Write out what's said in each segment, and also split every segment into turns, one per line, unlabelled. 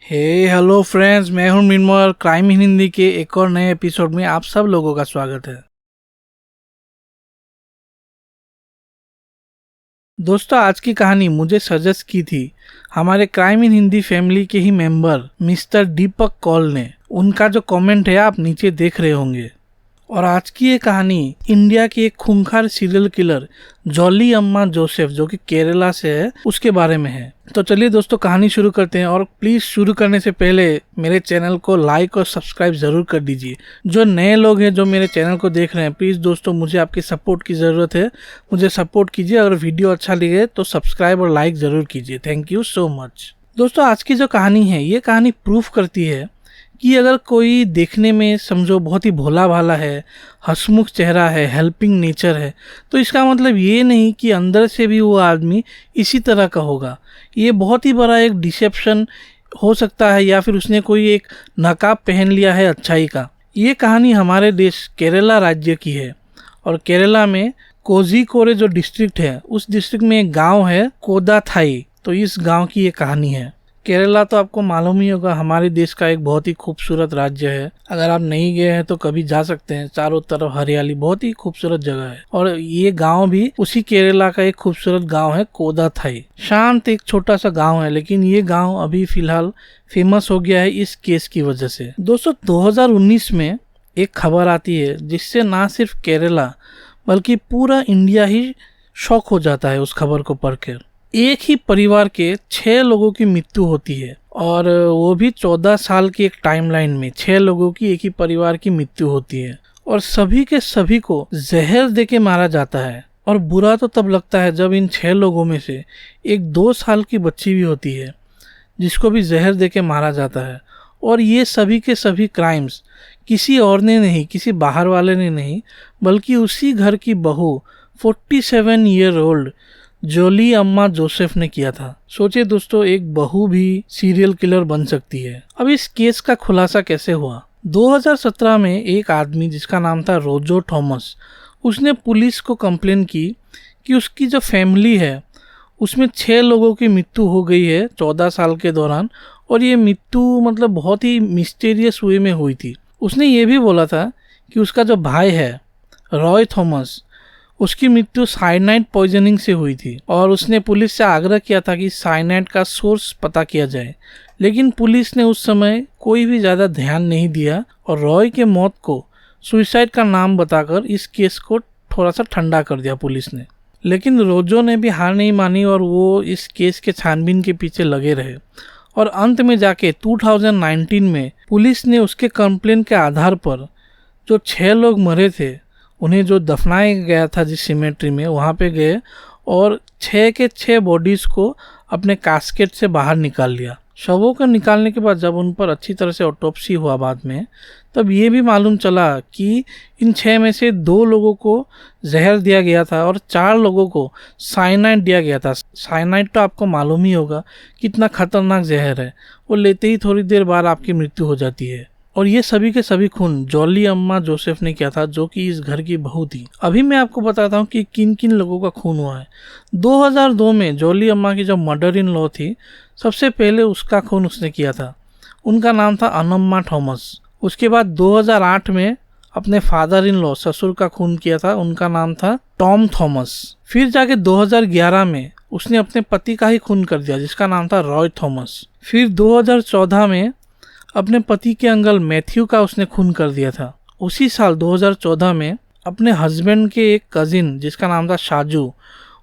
हे hello friends, मैं हूं मिनमोय और क्राइम इन हिंदी के एक और नए एपिसोड में आप सब लोगों का स्वागत है। दोस्तों, आज की कहानी मुझे सजेस्ट की थी हमारे क्राइम इन हिंदी फैमिली के ही मेंबर मिस्टर दीपक कौल ने। उनका जो कमेंट है आप नीचे देख रहे होंगे। और आज की ये कहानी इंडिया की एक खूंखार सीरियल किलर जॉली अम्मा जोसेफ, जो कि केरला से है, उसके बारे में है। तो चलिए दोस्तों, कहानी शुरू करते हैं। और प्लीज शुरू करने से पहले मेरे चैनल को लाइक और सब्सक्राइब जरूर कर दीजिए। जो नए लोग हैं जो मेरे चैनल को देख रहे हैं, प्लीज दोस्तों मुझे आपकी सपोर्ट की जरूरत है। मुझे सपोर्ट कीजिए। अगर वीडियो अच्छा लगे तो सब्सक्राइब और लाइक जरूर कीजिए। Thank you so much. दोस्तों, आज की जो कहानी है, ये कहानी प्रूफ करती है कि अगर कोई देखने में समझो बहुत ही भोला भाला है, हंसमुख चेहरा है, हेल्पिंग नेचर है, तो इसका मतलब ये नहीं कि अंदर से भी वो आदमी इसी तरह का होगा। ये बहुत ही बड़ा एक डिसेप्शन हो सकता है, या फिर उसने कोई एक नकाब पहन लिया है अच्छाई का। ये कहानी हमारे देश केरला राज्य की है। और केरला में कोझिकोड जो डिस्ट्रिक्ट है, उस डिस्ट्रिक्ट में एक गाँव है कोदाथाई। तो इस गाँव की ये कहानी है। केरला तो आपको मालूम ही होगा, हमारे देश का एक बहुत ही खूबसूरत राज्य है। अगर आप नहीं गए हैं तो कभी जा सकते हैं। चारों तरफ हरियाली, बहुत ही खूबसूरत जगह है। और ये गांव भी उसी केरला का एक खूबसूरत गांव है कोदाथाई। शांत एक छोटा सा गांव है, लेकिन ये गांव अभी फिलहाल फेमस हो गया है इस केस की वजह से। दोस्तों, 2019 में एक खबर आती है जिससे ना सिर्फ केरला बल्कि पूरा इंडिया ही शॉक हो जाता है उस खबर को पढ़कर। एक ही परिवार के 6 लोगों की मृत्यु होती है, और वो भी 14 साल की एक टाइमलाइन में 6 लोगों की एक ही परिवार की मृत्यु होती है। और सभी के सभी को जहर देके मारा जाता है। और बुरा तो तब लगता है जब इन 6 लोगों में से एक 2 साल की बच्ची भी होती है, जिसको भी जहर देके मारा जाता है। और ये सभी के सभी क्राइम्स किसी और ने नहीं, किसी बाहर वाले ने नहीं, बल्कि उसी घर की बहू 47 ईयर ओल्ड जॉली अम्मा जोसेफ ने किया था। सोचिए दोस्तों, एक बहू भी सीरियल किलर बन सकती है। अब इस केस का खुलासा कैसे हुआ? 2017 में एक आदमी जिसका नाम था रोजो थॉमस, उसने पुलिस को कंप्लेन की कि उसकी जो फैमिली है उसमें 6 लोगों की मृत्यु हो गई है 14 साल के दौरान। और ये मृत्यु मतलब बहुत ही मिस्टीरियस वे में हुई थी। उसने ये भी बोला था कि उसका जो भाई है रॉय थॉमस, उसकी मृत्यु साइनाइड पॉइजनिंग से हुई थी। और उसने पुलिस से आग्रह किया था कि साइनाइड का सोर्स पता किया जाए, लेकिन पुलिस ने उस समय कोई भी ज़्यादा ध्यान नहीं दिया। और रॉय के मौत को सुसाइड का नाम बताकर इस केस को थोड़ा सा ठंडा कर दिया पुलिस ने। लेकिन रोजो ने भी हार नहीं मानी और वो इस केस के छानबीन के पीछे लगे रहे। और अंत में जाके 2019 में पुलिस ने उसके कंप्लेन के आधार पर जो 6 लोग मरे थे, उन्हें जो दफनाया गया था जिस सिमेट्री में, वहाँ पे गए और 6 के 6 बॉडीज़ को अपने कास्केट से बाहर निकाल लिया। शवों को निकालने के बाद जब उन पर अच्छी तरह से ऑटोप्सी हुआ बाद में, तब ये भी मालूम चला कि इन 6 में से 2 लोगों को जहर दिया गया था और 4 लोगों को साइनाइड दिया गया था। साइनाइड तो आपको मालूम ही होगा कितना खतरनाक जहर है। वो लेते ही थोड़ी देर बाद आपकी मृत्यु हो जाती है। और ये सभी के सभी खून जॉली अम्मा जोसेफ ने किया था, जो कि इस घर की बहू थी। अभी मैं आपको बताता हूँ कि किन किन लोगों का खून हुआ है। 2002 में जॉली अम्मा की जो मदर इन लॉ थी, सबसे पहले उसका खून उसने किया था। उनका नाम था अनम्मा थॉमस। उसके बाद 2008 में अपने फादर इन लॉ, ससुर का खून किया था। उनका नाम था टॉम थॉमस। फिर जाके 2011 में उसने अपने पति का ही खून कर दिया, जिसका नाम था रॉय थॉमस। फिर 2014 में अपने पति के अंकल मैथ्यू का उसने खून कर दिया था। उसी साल 2014 में अपने हस्बैंड के एक कजिन जिसका नाम था साजू,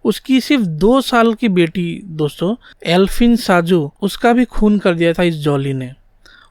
उसकी सिर्फ 2 साल की बेटी दोस्तों एल्फिन साजू, उसका भी खून कर दिया था इस जॉली ने।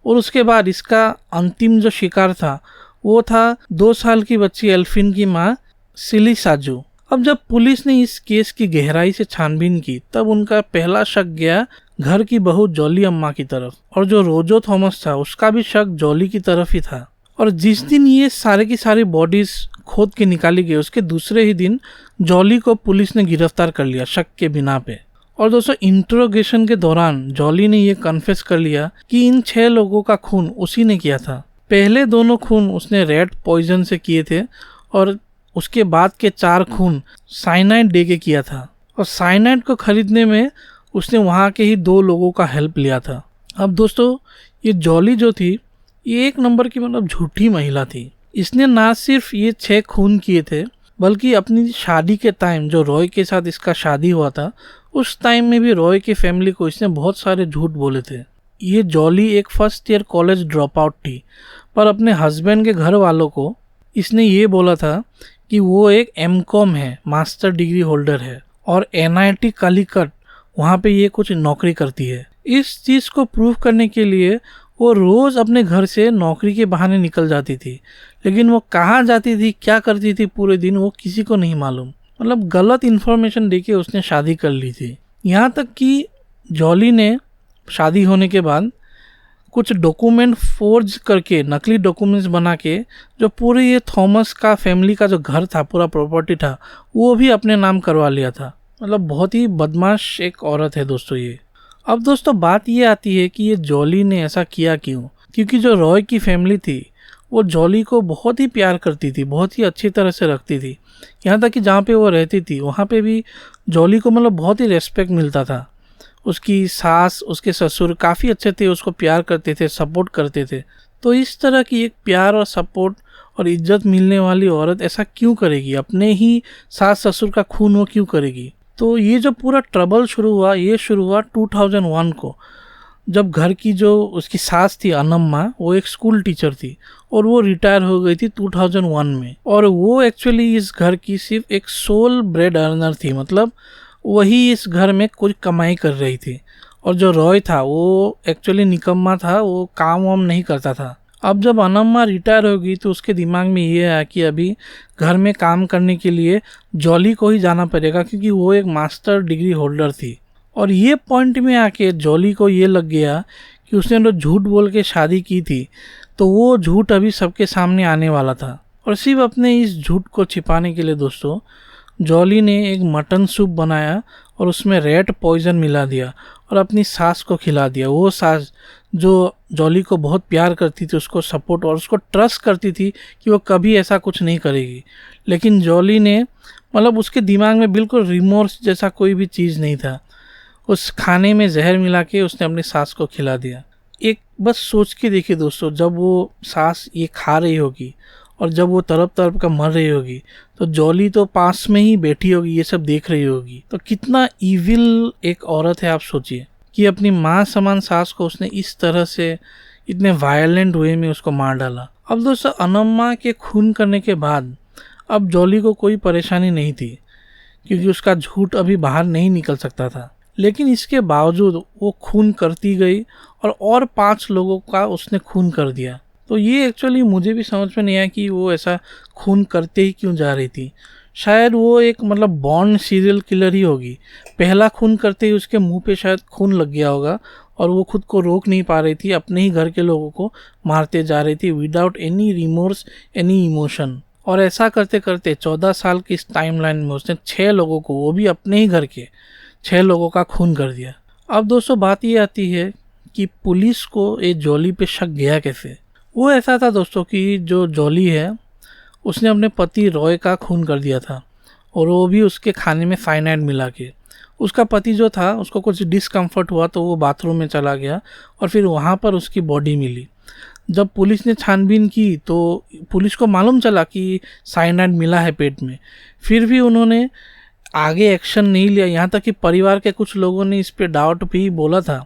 और उसके बाद इसका अंतिम जो शिकार था वो था 2 साल की बच्ची एल्फिन की माँ सिली साजू। अब जब पुलिस ने इस केस की गहराई से छानबीन की, तब उनका पहला शक गया घर की बहू जॉली अम्मा की तरफ। और जो रोजो थॉमस था, उसका भी शक जॉली की तरफ ही था। और जिस दिन ये सारे की सारी बॉडीज खोद के निकाली गई, उसके दूसरे ही दिन जॉली को पुलिस ने गिरफ्तार कर लिया शक के बिना पे। और दोस्तों, इंट्रोगेशन के दौरान जॉली ने ये कन्फेस कर लिया कि इन 6 लोगों का खून उसी ने किया था। पहले दोनों खून उसने रेड पॉइजन से किए थे, और उसके बाद के 4 खून साइनाइड दे के किया था। और साइनाइड को खरीदने में उसने वहाँ के ही 2 लोगों का हेल्प लिया था। अब दोस्तों ये जॉली जो थी ये एक नंबर की मतलब झूठी महिला थी। इसने ना सिर्फ ये 6 खून किए थे बल्कि अपनी शादी के टाइम जो रॉय के साथ इसका शादी हुआ था उस टाइम में भी रॉय की फैमिली को इसने बहुत सारे झूठ बोले थे। ये जॉली एक first year college drop out थी, पर अपने हस्बैंड के घर वालों को इसने ये बोला था कि वो एक एमकॉम है, मास्टर डिग्री होल्डर है और NIT कलिकट वहाँ पे ये कुछ नौकरी करती है। इस चीज़ को प्रूव करने के लिए वो रोज़ अपने घर से नौकरी के बहाने निकल जाती थी, लेकिन वो कहाँ जाती थी, क्या करती थी पूरे दिन, वो किसी को नहीं मालूम। मतलब गलत इन्फॉर्मेशन देके उसने शादी कर ली थी। यहाँ तक कि जॉली ने शादी होने के बाद कुछ डॉक्यूमेंट फोर्ज करके, नकली डॉक्यूमेंट्स बना के, जो पूरे ये थॉमस का फैमिली का जो घर था, पूरा प्रॉपर्टी था, वो भी अपने नाम करवा लिया था। मतलब बहुत ही बदमाश एक औरत है दोस्तों ये। अब दोस्तों बात ये आती है कि ये जॉली ने ऐसा किया क्यों, क्योंकि जो रॉय की फैमिली थी वो जॉली को बहुत ही प्यार करती थी, बहुत ही अच्छी तरह से रखती थी। यहाँ तक कि जहाँ पे वो रहती थी वहाँ पे भी जॉली को मतलब बहुत ही रेस्पेक्ट मिलता था। उसकी सास, उसके ससुर काफ़ी अच्छे थे, उसको प्यार करते थे, सपोर्ट करते थे। तो इस तरह की एक प्यार और सपोर्ट और इज्जत मिलने वाली औरत ऐसा क्यों करेगी, अपने ही सास ससुर का खून वो क्यों करेगी। तो ये जो पूरा ट्रबल शुरू हुआ, ये शुरू हुआ 2001 को, जब घर की जो उसकी सास थी अनम्मा, वो एक स्कूल टीचर थी और वो रिटायर हो गई थी 2001 में। और वो एक्चुअली इस घर की सिर्फ एक सोल ब्रेड अर्नर थी, मतलब वही इस घर में कुछ कमाई कर रही थी। और जो रॉय था वो एक्चुअली निकम्मा था, वो काम वाम नहीं करता था। अब जब अनम्मा रिटायर हो गई तो उसके दिमाग में ये आया कि अभी घर में काम करने के लिए जॉली को ही जाना पड़ेगा, क्योंकि वो एक मास्टर डिग्री होल्डर थी। और ये पॉइंट में आके जॉली को ये लग गया कि उसने जो झूठ बोल के शादी की थी तो वो झूठ अभी सबके सामने आने वाला था। और सिर्फ अपने इस झूठ को छिपाने के लिए दोस्तों जॉली ने एक मटन सूप बनाया और उसमें रेड पॉइजन मिला दिया और अपनी सास को खिला दिया। वो सास जो जॉली को बहुत प्यार करती थी, उसको सपोर्ट और उसको ट्रस्ट करती थी कि वो कभी ऐसा कुछ नहीं करेगी, लेकिन जॉली ने मतलब उसके दिमाग में बिल्कुल रिमोर्स जैसा कोई भी चीज़ नहीं था। उस खाने में जहर मिला के उसने अपनी सास को खिला दिया। एक बस सोच के देखिए दोस्तों, जब वो सास ये खा रही होगी और जब वो तरफ तरफ का मर रही होगी तो जॉली तो पास में ही बैठी होगी, ये सब देख रही होगी। तो कितना इविल एक औरत है, आप सोचिए कि अपनी माँ समान सास को उसने इस तरह से इतने वायलेंट वे में उसको मार डाला। अब दोस्तों अनम्मा के खून करने के बाद अब जॉली को कोई परेशानी नहीं थी, क्योंकि उसका झूठ अभी बाहर नहीं निकल सकता था। लेकिन इसके बावजूद वो खून करती गई और 5 लोगों का उसने खून कर दिया। तो ये एक्चुअली मुझे भी समझ में नहीं आया कि वो ऐसा खून करते ही क्यों जा रही थी। शायद वो एक मतलब बॉर्न सीरियल किलर ही होगी। पहला खून करते ही उसके मुंह पे शायद खून लग गया होगा और वो खुद को रोक नहीं पा रही थी, अपने ही घर के लोगों को मारते जा रही थी without any remorse, any emotion. और ऐसा करते करते 14 साल की इस टाइमलाइन में उसने 6 लोगों को, वो भी अपने ही घर के 6 लोगों का खून कर दिया। अब दोस्तों बात ये आती है कि पुलिस को ये जॉली पे शक गया कैसे। वो ऐसा था दोस्तों कि जो जॉली है उसने अपने पति रॉय का खून कर दिया था और वो भी उसके खाने में साइनाइड मिला के। उसका पति जो था उसको कुछ डिस्कम्फर्ट हुआ तो वो बाथरूम में चला गया और फिर वहाँ पर उसकी बॉडी मिली। जब पुलिस ने छानबीन की तो पुलिस को मालूम चला कि साइनाइड मिला है पेट में, फिर भी उन्होंने आगे एक्शन नहीं लिया। यहाँ तक कि परिवार के कुछ लोगों ने इस पे डाउट भी बोला था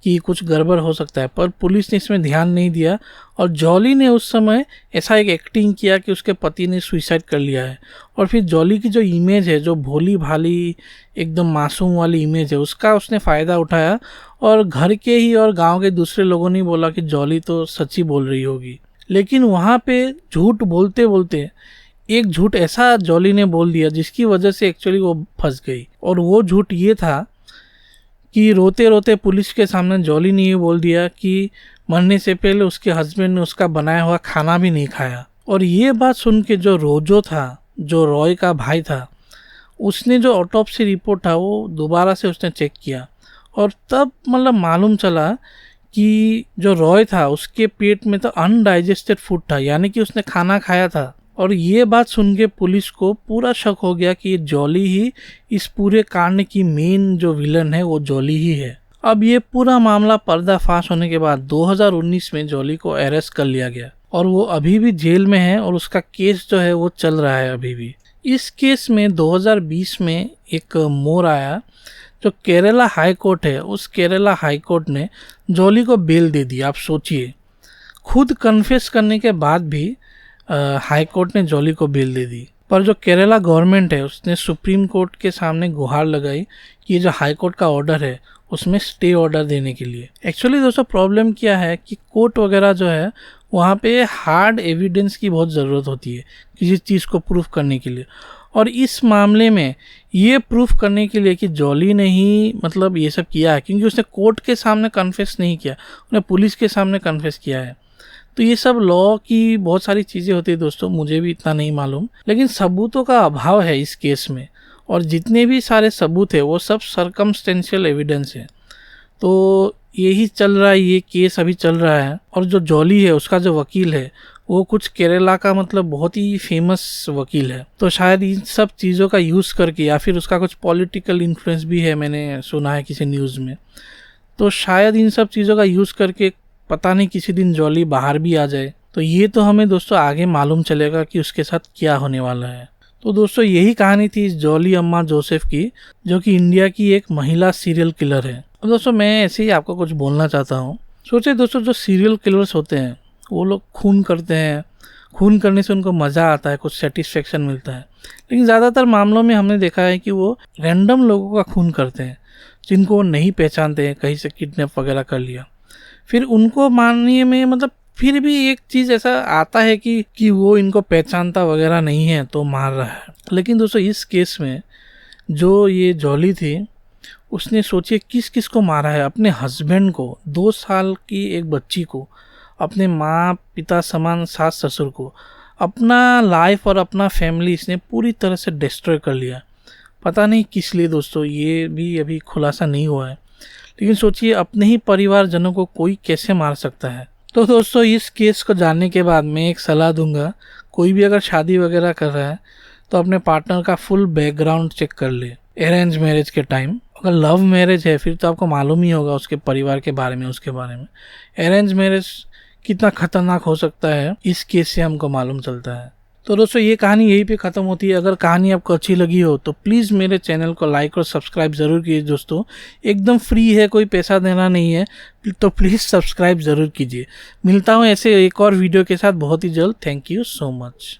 कि कुछ गड़बड़ हो सकता है, पर पुलिस ने इसमें ध्यान नहीं दिया। और जॉली ने उस समय ऐसा एक एक्टिंग किया कि उसके पति ने सुसाइड कर लिया है। और फिर जॉली की जो इमेज है, जो भोली भाली एकदम मासूम वाली इमेज है, उसका उसने फ़ायदा उठाया और घर के ही और गांव के दूसरे लोगों ने बोला कि जॉली तो सच्ची बोल रही होगी। लेकिन वहाँ पे झूठ बोलते बोलते एक झूठ ऐसा जॉली ने बोल दिया जिसकी वजह से एक्चुअली वो फंस गई। और वो झूठ ये था कि रोते रोते पुलिस के सामने जॉली ने ये बोल दिया कि मरने से पहले उसके हस्बैंड ने उसका बनाया हुआ खाना भी नहीं खाया। और ये बात सुन के जो रोजो था, जो रॉय का भाई था, उसने जो ऑटोप्सी रिपोर्ट था वो दोबारा से उसने चेक किया और तब मतलब मालूम चला कि जो रॉय था उसके पेट में तो अनडाइजेस्टेड फूड था, यानी कि उसने खाना खाया था। और ये बात सुन के पुलिस को पूरा शक हो गया कि ये जॉली ही इस पूरे कांड की मेन जो विलन है वो जॉली ही है। अब ये पूरा मामला पर्दाफाश होने के बाद 2019 में जॉली को अरेस्ट कर लिया गया और वो अभी भी जेल में है और उसका केस जो है वो चल रहा है अभी भी। इस केस में 2020 में एक मोड़ आया, जो केरला हाई कोर्ट है, उस केरला हाई कोर्ट ने जॉली को बेल दे दी। आप सोचिए, खुद कन्फेस करने के बाद भी हाई कोर्ट ने जॉली को बेल दे दी। पर जो केरला गवर्नमेंट है उसने सुप्रीम कोर्ट के सामने गुहार लगाई कि ये जो हाई कोर्ट का ऑर्डर है उसमें स्टे ऑर्डर देने के लिए। एक्चुअली दोस्तों प्रॉब्लम क्या है कि कोर्ट वगैरह जो है वहाँ पे हार्ड एविडेंस की बहुत ज़रूरत होती है किसी चीज़ को प्रूफ करने के लिए, और इस मामले में ये प्रूफ करने के लिए कि जॉली ने ही मतलब ये सब किया है, क्योंकि उसने कोर्ट के सामने कन्फेस नहीं किया, उसने पुलिस के सामने कन्फेस किया है। तो ये सब लॉ की बहुत सारी चीज़ें होती है दोस्तों, मुझे भी इतना नहीं मालूम, लेकिन सबूतों का अभाव है इस केस में, और जितने भी सारे सबूत है वो सब सर्कमस्टेंशियल एविडेंस है। तो यही चल रहा है, ये केस अभी चल रहा है। और जो जॉली है उसका जो वकील है वो कुछ केरला का मतलब बहुत ही फेमस वकील है, तो शायद इन सब चीज़ों का यूज़ करके, या फिर उसका कुछ पॉलिटिकल इन्फ्लुएंस भी है, मैंने सुना है किसी न्यूज़ में, तो शायद इन सब चीज़ों का यूज़ करके पता नहीं किसी दिन जॉली बाहर भी आ जाए। तो ये तो हमें दोस्तों आगे मालूम चलेगा कि उसके साथ क्या होने वाला है। तो दोस्तों यही कहानी थी इस जॉली अम्मा जोसेफ की, जो कि इंडिया की एक महिला सीरियल किलर है। अब दोस्तों मैं ऐसे ही आपको कुछ बोलना चाहता हूँ। सोचिए दोस्तों, जो सीरियल किलर्स होते हैं वो लोग खून करते हैं, खून करने से उनको मज़ा आता है, कुछ सेटिस्फेक्शन मिलता है, लेकिन ज़्यादातर मामलों में हमने देखा है कि वो रैंडम लोगों का खून करते हैं जिनको वो नहीं पहचानते हैं, कहीं से किडनैप वगैरह कर लिया, फिर उनको मानने में मतलब फिर भी एक चीज़ ऐसा आता है कि वो इनको पहचानता वगैरह नहीं है तो मार रहा है। लेकिन दोस्तों इस केस में जो ये जॉली थी उसने सोचिए किस किस को मारा है, अपने हस्बैंड को, 2 साल की एक बच्ची को, अपने माँ पिता समान सास ससुर को, अपना लाइफ और अपना फैमिली इसने पूरी तरह से डिस्ट्रॉय कर लिया। पता नहीं किस लिए दोस्तों, ये भी अभी खुलासा नहीं हुआ है, लेकिन सोचिए अपने ही परिवारजनों को कोई कैसे मार सकता है। तो दोस्तों इस केस को जानने के बाद मैं एक सलाह दूंगा, कोई भी अगर शादी वगैरह कर रहा है तो अपने पार्टनर का फुल बैकग्राउंड चेक कर ले अरेंज मैरिज के टाइम। अगर लव मैरिज है फिर तो आपको मालूम ही होगा उसके परिवार के बारे में, उसके बारे में। अरेंज मैरिज कितना खतरनाक हो सकता है इस केस से हमको मालूम चलता है। तो दोस्तों ये कहानी यहीं पे ख़त्म होती है। अगर कहानी आपको अच्छी लगी हो तो प्लीज़ मेरे चैनल को लाइक और सब्सक्राइब ज़रूर कीजिए दोस्तों, एकदम फ्री है, कोई पैसा देना नहीं है, तो प्लीज़ सब्सक्राइब ज़रूर कीजिए। मिलता हूँ ऐसे एक और वीडियो के साथ बहुत ही जल्द। Thank you so much.